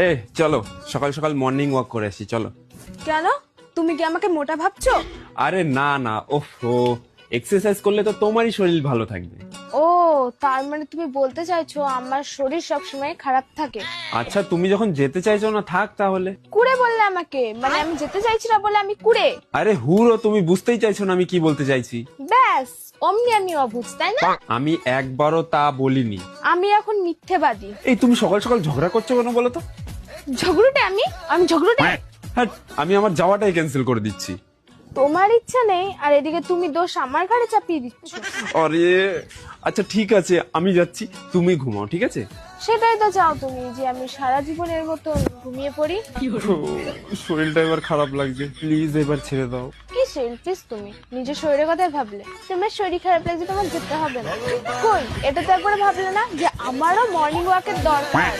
এ চলো সকাল সকাল মর্নিং ওয়াক করে আসি, চলো। কেন, তুমি কি আমাকে মোটা ভাবছো? আরে না না, ওফো, এক্সারসাইজ করলে তো তোমারই শরীর ভালো থাকবে। ও, তার মানে তুমি বলতে চাইছো আমার শরীর সবসময় খারাপ থাকে? আচ্ছা তুমি যখন যেতে চাইছো না, থাক তাহলে। কুড়ে বললে আমাকে, মানে আমি যেতে চাইছি না বলে আমি কুড়ে? আরে হুরো, তুমি বুঝতেই চাইছো না আমি কি বলতে চাইছি। ব্যাস, অমনি আমি অবুঝ, তাই না? আমি একবারও তা বলিনি। আমি এখন মিথ্যেবাদী। এই তুমি সকাল সকাল ঝগড়া করছো কেন বলো তো? ঝগড়ুটে আমি ঝগড়ুটে? হ্যাঁ, আমি আমার যাওয়াটাই ক্যান্সেল করে দিচ্ছি। তোমার ইচ্ছা নেই আর এদিকে তুমি দোষ আমার ঘাড়ে চাপিয়ে দিচ্ছ। আরে আচ্ছা ঠিক আছে, আমি যাচ্ছি, তুমি ঘুমাও, ঠিক আছে? সেটাই তো চাও তুমি, যে আমি সারা জীবনের মতো ঘুমিয়ে পড়ি? শরীরটা এবার খারাপ লাগছে, প্লিজ এবার ছেড়ে দাও। কি সেলফিশ তুমি, নিজের শরীরের কথাই ভাবলে। তোমার শরীর খারাপ লাগছে, তোমার যেতে হবে না। কই, এটা তো একবারে ভাবলে না যে আমারও মর্নিং ওয়াকের দরকার।